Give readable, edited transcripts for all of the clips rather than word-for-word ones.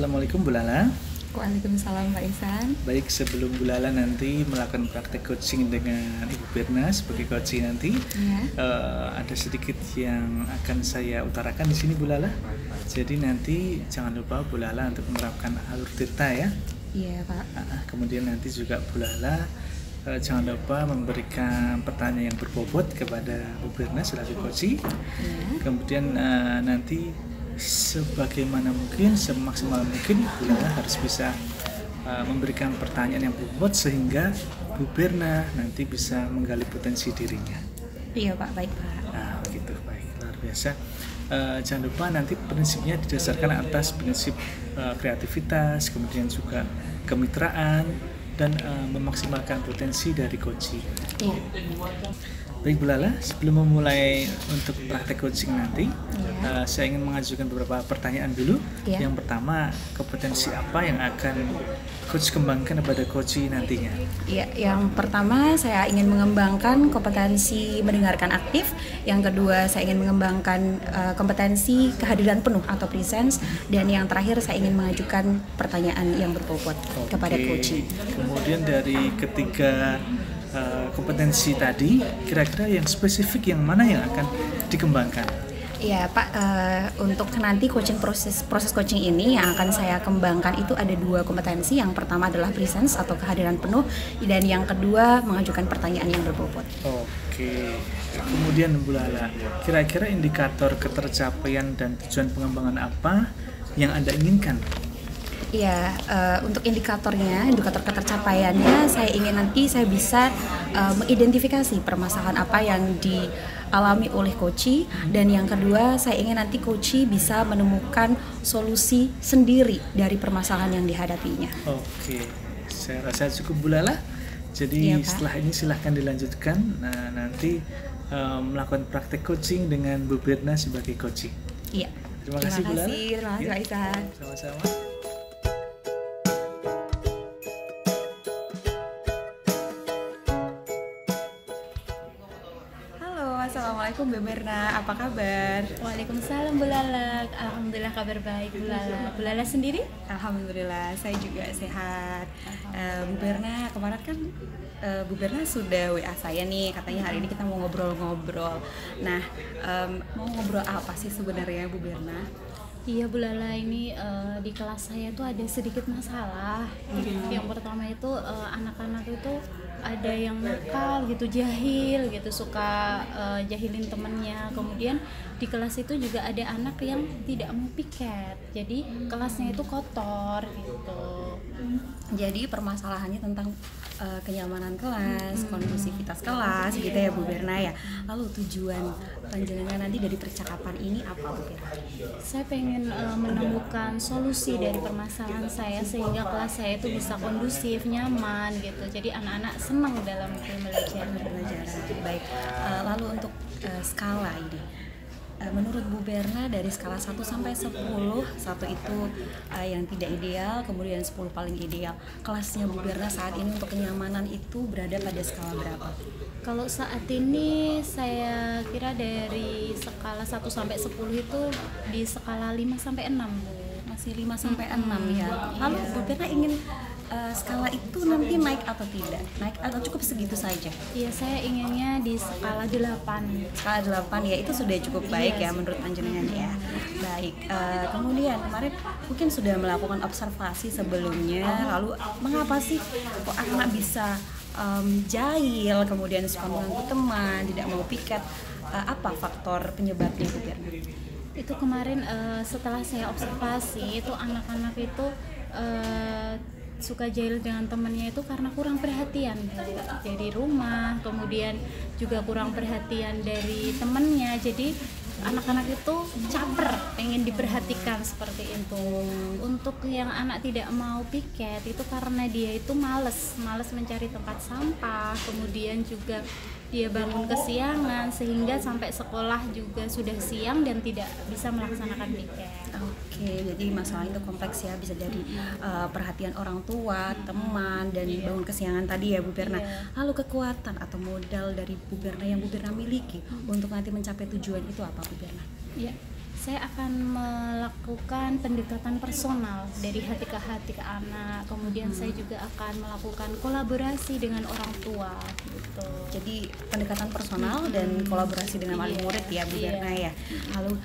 Assalamualaikum Bu Lala. Waalaikumsalam Pak Ihsan. Baik, sebelum Bu Lala nanti melakukan praktek coaching dengan Ibu Berna sebagai coaching nanti, ada sedikit yang akan saya utarakan di sini Bu Lala. Jadi nanti jangan lupa Bu Lala untuk menerapkan alur tirta ya. Iya Pak. Kemudian nanti juga Bu Lala jangan lupa memberikan pertanyaan yang berbobot kepada Bu Berna selaku coaching. Kemudian nanti sebagaimana mungkin, semaksimal mungkin Bu Lala harus bisa memberikan pertanyaan yang berbobot sehingga Bu Berna nanti bisa menggali potensi dirinya. Iya Pak, baik Pak. Nah begitu, baik, luar biasa. Jangan lupa nanti prinsipnya didasarkan atas prinsip kreativitas, kemudian juga kemitraan dan memaksimalkan potensi dari coaching. Iya. Baik Bu Lala, sebelum memulai untuk praktek coaching nanti, saya ingin mengajukan beberapa pertanyaan dulu. Yang pertama, kompetensi apa yang akan coach kembangkan kepada coaching nantinya? Iya, yang pertama saya ingin mengembangkan kompetensi mendengarkan aktif. Yang kedua, saya ingin mengembangkan kompetensi kehadiran penuh atau presence. Dan yang terakhir, saya ingin mengajukan pertanyaan yang berbobot kepada coaching. Kemudian dari ketiga kompetensi tadi, kira-kira yang spesifik yang mana yang akan dikembangkan? Iya Pak, untuk nanti proses coaching ini yang akan saya kembangkan itu ada dua kompetensi. Yang pertama adalah presence atau kehadiran penuh, dan yang kedua mengajukan pertanyaan yang berbobot. Oke, kemudian Bu Lala, kira-kira indikator ketercapaian dan tujuan pengembangan apa yang Anda inginkan? Iya, untuk indikator ketercapaiannya, saya ingin nanti saya bisa mengidentifikasi permasalahan apa yang dialami oleh coach, dan yang kedua saya ingin nanti coach bisa menemukan solusi sendiri dari permasalahan yang dihadapinya. Oke, saya rasa cukup Bu Lala. Jadi setelah ini silahkan dilanjutkan. Nah, nanti melakukan praktek coaching dengan Bu Berna sebagai coaching. Iya. Terima kasih Bu Lala. Terima kasih Pak Ihsan. Sama-sama. Assalamualaikum Bu Berna, apa kabar? Waalaikumsalam Bu Lala, alhamdulillah kabar baik Bu Lala. Bu Lala sendiri? Alhamdulillah, saya juga sehat. Bu Berna, kemarin kan Bu Berna sudah WA saya nih, katanya hari ini kita mau ngobrol-ngobrol. Nah, mau ngobrol apa sih sebenarnya Bu Berna? Iya Bu Lala, ini di kelas saya tuh ada sedikit masalah. Yang pertama itu anak-anak itu ada yang nakal gitu, jahil gitu, suka jahilin temennya. Kemudian di kelas itu juga ada anak yang tidak mau piket, jadi kelasnya itu kotor gitu. Jadi permasalahannya tentang kenyamanan kelas, kondusivitas kelas gitu ya Bu Berna ya. Lalu tujuan panjenengan nanti dari percakapan ini apa Bu Berna? Saya pengen menemukan solusi dari permasalahan saya sehingga kelas saya itu bisa kondusif, nyaman gitu. Jadi anak-anak senang dalam pembelajaran. Baik. Lalu untuk skala ini, menurut Bu Berna dari skala 1 sampai 10, 1 itu yang tidak ideal, kemudian 10 paling ideal. Kelasnya Bu Berna saat ini untuk kenyamanan itu berada pada skala berapa? Kalau saat ini saya kira dari skala 1 sampai 10 itu di skala 5 sampai 6 Bu. Masih 5 sampai 6 ya. Lalu Bu Berna ingin skala itu nanti naik atau tidak? Naik atau cukup segitu saja? Iya, saya inginnya di skala 8. Skala 8 ya, itu sudah cukup baik ya menurut panjenengan ya. Baik, kemudian kemarin mungkin sudah melakukan observasi sebelumnya, lalu mengapa sih kok anak bisa jahil, kemudian suka mengganggu teman, tidak mau piket, apa faktor penyebabnya Bu Berna? Itu kemarin setelah saya observasi itu anak-anak itu suka jahil dengan temannya itu karena kurang perhatian dari rumah, kemudian juga kurang perhatian dari temannya. Jadi anak-anak itu caper, pengen diperhatikan seperti itu. Untuk yang anak tidak mau piket itu karena dia itu males mencari tempat sampah, kemudian juga dia bangun kesiangan sehingga sampai sekolah juga sudah siang dan tidak bisa melaksanakan piket. Oke, jadi masalah itu kompleks ya, bisa dari perhatian orang tua, teman, dan bangun kesiangan tadi ya Bu Berna. Lalu kekuatan atau modal dari Bu Berna yang Bu Berna miliki untuk nanti mencapai tujuan itu apa Bu Berna? Ya, Saya akan melakukan pendekatan personal dari hati ke anak, kemudian saya juga akan melakukan kolaborasi dengan orang tua gitu. Jadi pendekatan personal dan kolaborasi dengan wali murid ya Bu Berna ya. Lalu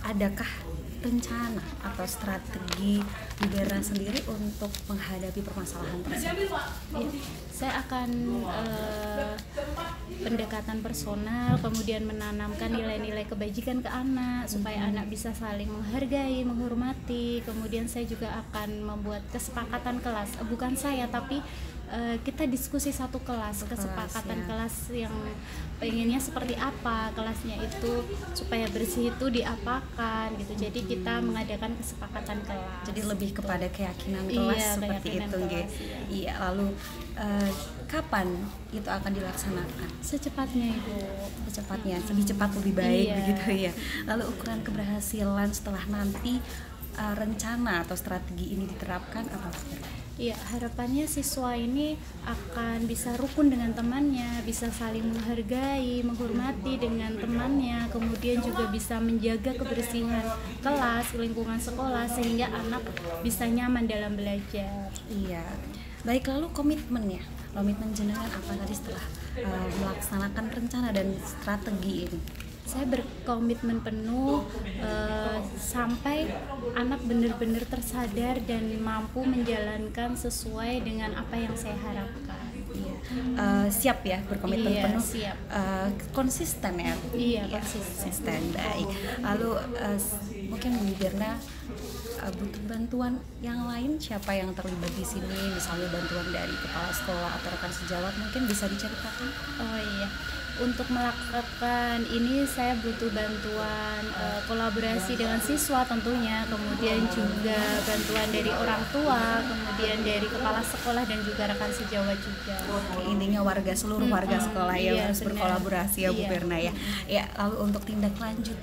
adakah rencana atau strategi Bu Berna sendiri untuk menghadapi permasalahan tersebut? Ya, saya akan pendekatan personal, kemudian menanamkan nilai-nilai kebajikan ke anak supaya anak bisa saling menghargai, menghormati. Kemudian saya juga akan membuat kesepakatan kelas, bukan saya tapi kita diskusi satu kelas, kesepakatan kelas yang pengennya seperti apa kelasnya itu supaya bersih itu diapakan gitu. Jadi kita mengadakan kesepakatan kelas. Jadi lebih kepada keyakinan kelas seperti keyakinan itu, kelas, Iya. Lalu kapan itu akan dilaksanakan? Secepatnya Ibu. Secepatnya, lebih cepat lebih baik Iya. begitu ya. Lalu ukuran keberhasilan setelah nanti rencana atau strategi ini diterapkan apa? Iya, harapannya siswa ini akan bisa rukun dengan temannya, bisa saling menghargai, menghormati dengan temannya, kemudian juga bisa menjaga kebersihan kelas, lingkungan sekolah sehingga anak bisa nyaman dalam belajar. Iya. Baik, lalu komitmen jenengan apa tadi setelah melaksanakan rencana dan strategi ini? Saya berkomitmen penuh sampai anak benar-benar tersadar dan mampu menjalankan sesuai dengan apa yang saya harapkan. Iya. Siap ya berkomitmen penuh. Siap. Konsisten ya. Iya, konsisten. Baik. Lalu mungkin Bu Berna butuh bantuan yang lain, siapa yang terlibat di sini? Misalnya bantuan dari kepala sekolah atau rekan sejawat, mungkin bisa diceritakan? Oh iya. Untuk melakukan ini saya butuh bantuan kolaborasi dengan siswa tentunya, kemudian juga bantuan dari orang tua, kemudian dari kepala sekolah dan juga rekan sejawat juga. Oke, intinya seluruh warga sekolah ya harus benar. berkolaborasi ya Bu Berna ya. Ya, lalu untuk tindak lanjut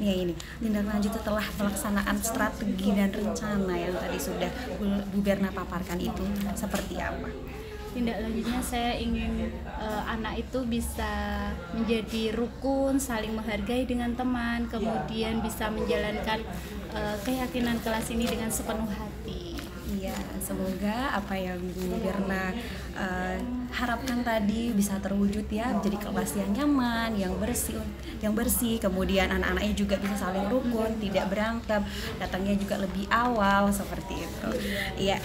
setelah pelaksanaan strategi dan rencana yang tadi sudah Bu Berna paparkan itu seperti apa? Tindak lanjutnya saya ingin anak itu bisa menjadi rukun, saling menghargai dengan teman, kemudian bisa menjalankan keyakinan kelas ini dengan sepenuh hati. Iya, semoga apa yang Bu Berna harapkan tadi bisa terwujud ya, menjadi kelas yang nyaman, yang bersih, kemudian anak-anaknya juga bisa saling rukun, tidak berantem, datangnya juga lebih awal seperti itu. Iya,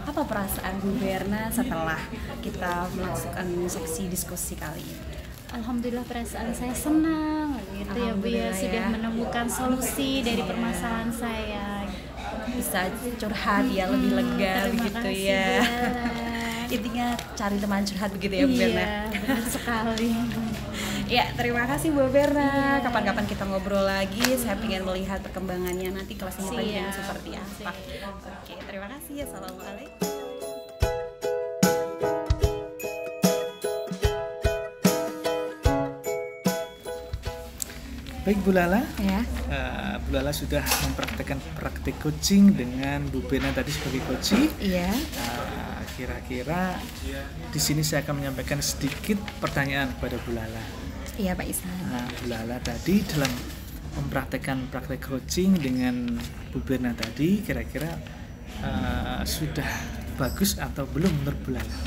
apa perasaan Bu Berna setelah kita melakukan seksi diskusi kali ini? Alhamdulillah perasaan saya senang gitu ya Bu ya, sudah menemukan solusi dari permasalahan saya. Bisa curhat ya, lebih lega begitu ya. Intinya cari teman curhat begitu ya Bu Berna. Iya, benar sekali. Ya, terima kasih Bu Berna. Kapan-kapan kita ngobrol lagi. Saya ingin melihat perkembangannya nanti kelasnya tadi seperti apa. Oke, terima kasih. Assalamualaikum. Baik Bu Lala, Ya. Bu Lala sudah mempraktekkan praktik coaching dengan Bu Berna tadi sebagai coach. Iya. Kira-kira di sini saya akan menyampaikan sedikit pertanyaan kepada Bu Lala. Iya Pak Ihsan. Bu Lala tadi dalam mempraktekkan praktek coaching dengan Bu Berna tadi, kira-kira sudah bagus atau belum menurut Bu Lala?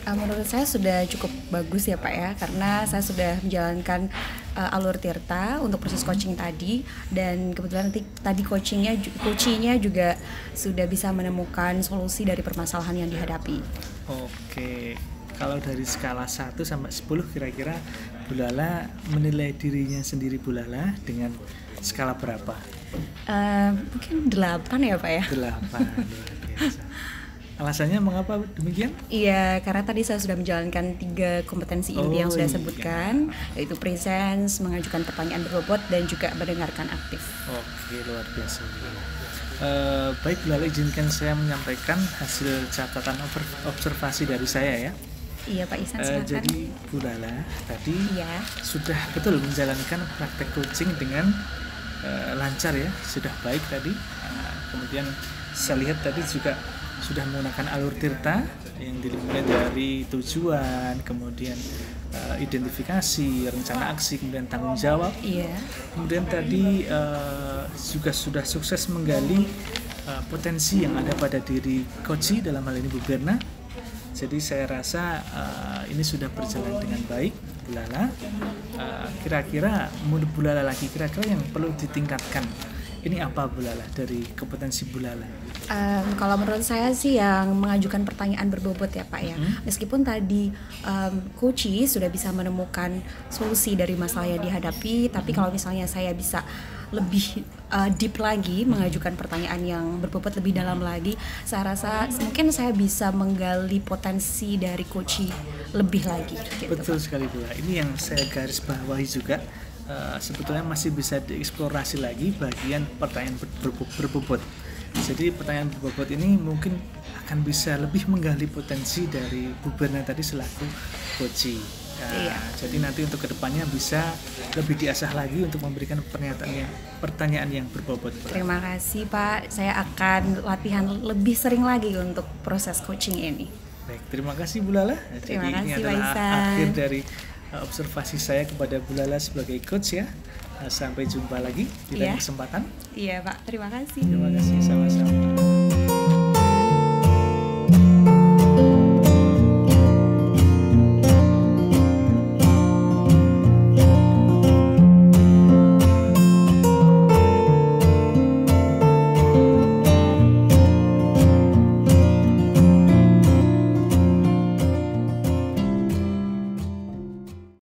Menurut saya sudah cukup bagus ya Pak ya, karena saya sudah menjalankan alur Tirta untuk proses coaching tadi, dan kebetulan tadi coachingnya juga sudah bisa menemukan solusi dari permasalahan yang dihadapi. Oke, kalau dari skala 1 sampai 10 kira-kira Bu Lala menilai dirinya sendiri Bu Lala dengan skala berapa? Mungkin 8 ya Pak ya. 8, luar biasa. Alasannya mengapa demikian? Iya, karena tadi saya sudah menjalankan 3 kompetensi inti yang sudah sebutkan, yaitu presence, mengajukan pertanyaan berbobot, dan juga mendengarkan aktif. Oke, luar biasa. Baik, Bu Lala, izinkan saya menyampaikan hasil catatan observasi dari saya ya. Iya Pak Ihsan, silakan. Jadi Bu Lala tadi Iya. sudah betul menjalankan praktek coaching dengan lancar ya, sudah baik tadi. Kemudian saya lihat tadi juga sudah menggunakan alur tirta yang dimulai dari tujuan, kemudian identifikasi, rencana aksi, kemudian tanggung jawab. Iya. Kemudian tadi juga sudah sukses menggali potensi yang ada pada diri Koci, dalam hal ini Bu Berna. Jadi saya rasa ini sudah berjalan dengan baik, Bu Lala. Kira-kira menurut Bu Lala lagi, kira-kira yang perlu ditingkatkan ini apa Bu Lala dari kompetensi Bu Lala? Kalau menurut saya sih yang mengajukan pertanyaan berbobot ya Pak ya. Meskipun tadi Koci sudah bisa menemukan solusi dari masalah yang dihadapi, tapi kalau misalnya saya bisa lebih deep lagi mengajukan pertanyaan yang berbobot lebih dalam lagi, saya rasa mungkin saya bisa menggali potensi dari Koci lebih lagi gitu, Betul Pak. sekali Bu Lala. Ini yang saya garis bawahi juga. Sebetulnya masih bisa dieksplorasi lagi bagian pertanyaan berbobot. Jadi pertanyaan berbobot ini mungkin akan bisa lebih menggali potensi dari Bu Berna tadi selaku Koci. Iya. Jadi nanti untuk kedepannya bisa lebih diasah lagi untuk memberikan pertanyaan yang berbobot. Terima kasih Pak, saya akan latihan lebih sering lagi untuk proses coaching ini. Baik, terima kasih Bu Lala. Terima Jadi ini kasih, adalah Pak Ihsan. akhir dari observasi saya kepada Bu Lala sebagai coach ya. Sampai jumpa lagi di lain Iya. kesempatan. Iya Pak, terima kasih. Terima kasih, sama-sama.